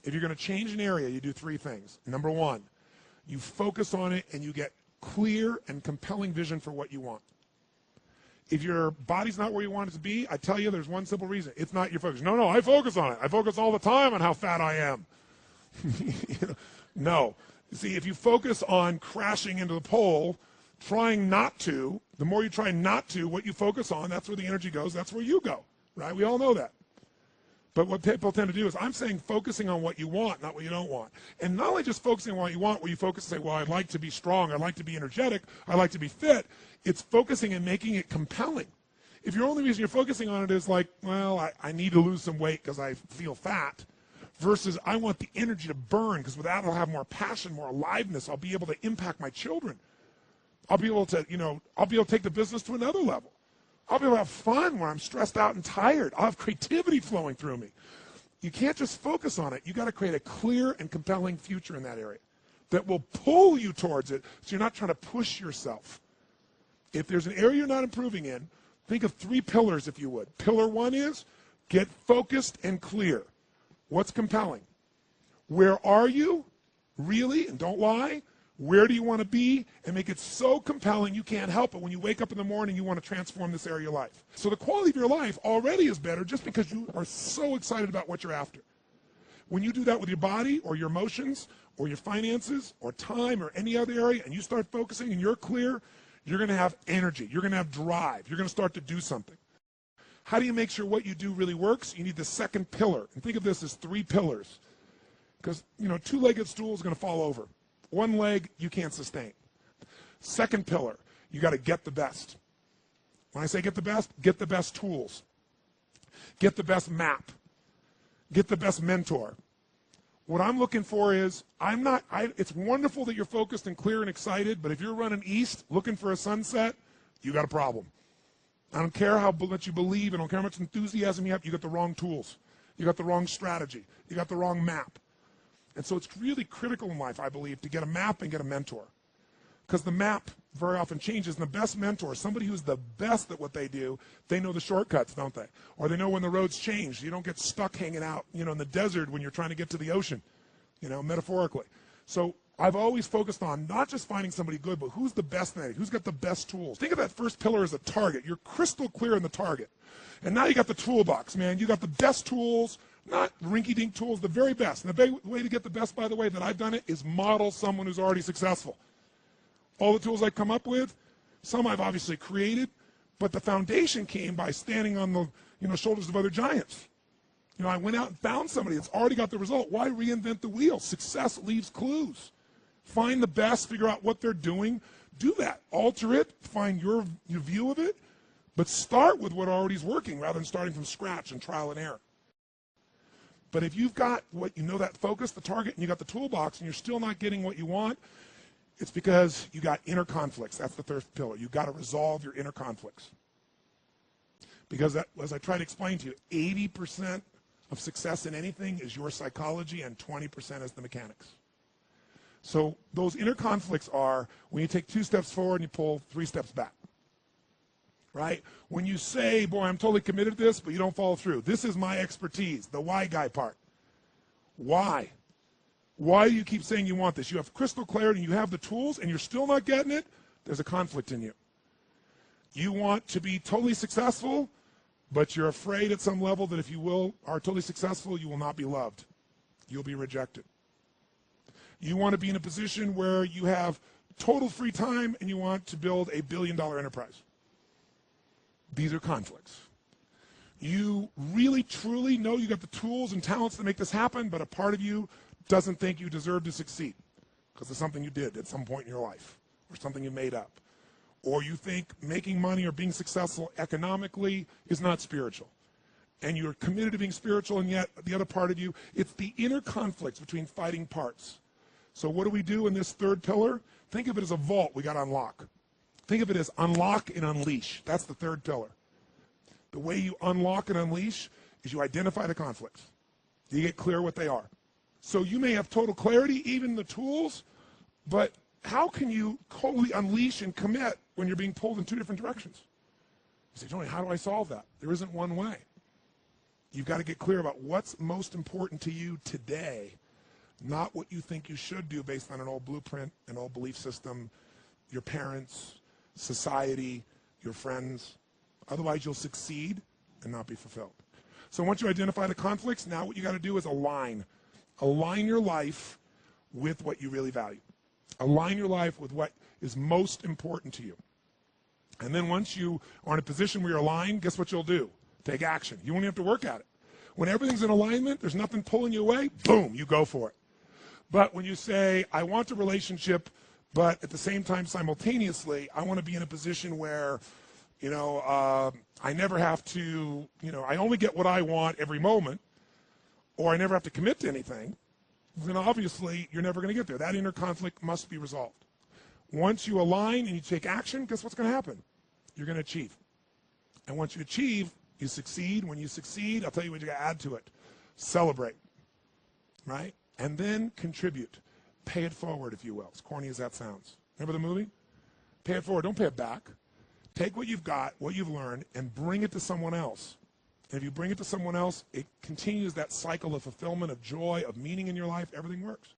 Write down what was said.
if you're going to change an area, you do three things. Number one, you focus on it and you get clear and compelling vision for what you want. If your body's not where you want it to be, I tell you there's one simple reason. It's not your focus. No, I focus on it. I focus all the time on how fat I am. No. See, if you focus on crashing into the pole, trying not to, the more you try not to, what you focus on, that's where the energy goes, that's where you go, right? We all know that. But what people tend to do is, I'm saying focusing on what you want, not what you don't want. And not only just focusing on what you want, where you focus and say, well, I'd like to be strong, I'd like to be energetic, I'd like to be fit, it's focusing and making it compelling. If your only reason you're focusing on it is like, well, I need to lose some weight because I feel fat, versus I want the energy to burn because with that I'll have more passion, more aliveness, I'll be able to impact my children. I'll be able to, I'll be able to take the business to another level. I'll be able to have fun when I'm stressed out and tired. I'll have creativity flowing through me. You can't just focus on it. You got to create a clear and compelling future in that area that will pull you towards it so you're not trying to push yourself. If there's an area you're not improving in, think of 3 pillars if you would. Pillar 1 is get focused and clear. What's compelling? Where are you? Really? And don't lie. Where do you want to be? And make it so compelling you can't help it. When you wake up in the morning, you want to transform this area of your life. So the quality of your life already is better just because you are so excited about what you're after. When you do that with your body or your emotions or your finances or time or any other area and you start focusing and you're clear, you're going to have energy. You're going to have drive. You're going to start to do something. How do you make sure what you do really works? You need the second pillar. And think of this as 3 pillars. Because, 2-legged stool is going to fall over. 1 leg, you can't sustain. Second pillar, you got to get the best. When I say get the best tools. Get the best map. Get the best mentor. What I'm looking for is, it's wonderful that you're focused and clear and excited, but if you're running east looking for a sunset, you got a problem. I don't care how much you believe, I don't care how much enthusiasm you have, you got the wrong tools. You got the wrong strategy. You got the wrong map. And so it's really critical in life, I believe, to get a map and get a mentor. Because the map very often changes, and the best mentor, somebody who's the best at what they do, they know the shortcuts, don't they? Or they know when the roads change. You don't get stuck hanging out, in the desert when you're trying to get to the ocean, metaphorically. So I've always focused on not just finding somebody good, but who's the best at it, who's got the best tools. Think of that first pillar as a target. You're crystal clear in the target. And now you got the toolbox, man. You got the best tools, not rinky-dink tools, the very best. And the way to get the best, by the way, that I've done it is model someone who's already successful. All the tools I come up with, some I've obviously created, but the foundation came by standing on the shoulders of other giants. I went out and found somebody that's already got the result. Why reinvent the wheel? Success leaves clues. Find the best, figure out what they're doing, do that. Alter it, find your view of it, but start with what already is working rather than starting from scratch and trial and error. But if you've got that focus, the target, and you got the toolbox, and you're still not getting what you want, it's because you got inner conflicts. That's the third pillar. You've got to resolve your inner conflicts. Because as I try to explain to you, 80% of success in anything is your psychology and 20% is the mechanics. So those inner conflicts are when you take 2 steps forward and you pull 3 steps back. Right? When you say, boy, I'm totally committed to this, but you don't follow through. This is my expertise, the why guy part. Why? Why do you keep saying you want this? You have crystal clarity and you have the tools and you're still not getting it? There's a conflict in you. You want to be totally successful, but you're afraid at some level that if you are totally successful, you will not be loved. You'll be rejected. You want to be in a position where you have total free time and you want to build a billion-dollar enterprise. These are conflicts. You really, truly know you got the tools and talents to make this happen, but a part of you doesn't think you deserve to succeed because of something you did at some point in your life or something you made up. Or you think making money or being successful economically is not spiritual. And you're committed to being spiritual, and yet the other part of you, it's the inner conflicts between fighting parts. So what do we do in this third pillar? Think of it as a vault we got to unlock. Think of it as unlock and unleash. That's the third pillar. The way you unlock and unleash is you identify the conflicts. You get clear what they are. So you may have total clarity, even the tools, but how can you totally unleash and commit when you're being pulled in 2 different directions? You say, Tony, how do I solve that? There isn't one way. You've got to get clear about what's most important to you today, not what you think you should do based on an old blueprint, an old belief system, your parents, society, your friends. Otherwise, you'll succeed and not be fulfilled. So once you identify the conflicts, now what you got to do is align. Align your life with what you really value. Align your life with what is most important to you. And then once you are in a position where you're aligned, guess what you'll do? Take action. You won't have to work at it. When everything's in alignment, there's nothing pulling you away, boom, you go for it. But when you say, I want a relationship, but at the same time, simultaneously, I want to be in a position where, I never have to, I only get what I want every moment, or I never have to commit to anything, then obviously you're never going to get there. That inner conflict must be resolved. Once you align and you take action, guess what's going to happen? You're going to achieve. And once you achieve, you succeed. When you succeed, I'll tell you what you got to add to it. Celebrate, right? And then contribute. Pay it forward, if you will, as corny as that sounds. Remember the movie? Pay it forward. Don't pay it back. Take what you've got, what you've learned, and bring it to someone else. And if you bring it to someone else, it continues that cycle of fulfillment, of joy, of meaning in your life. Everything works.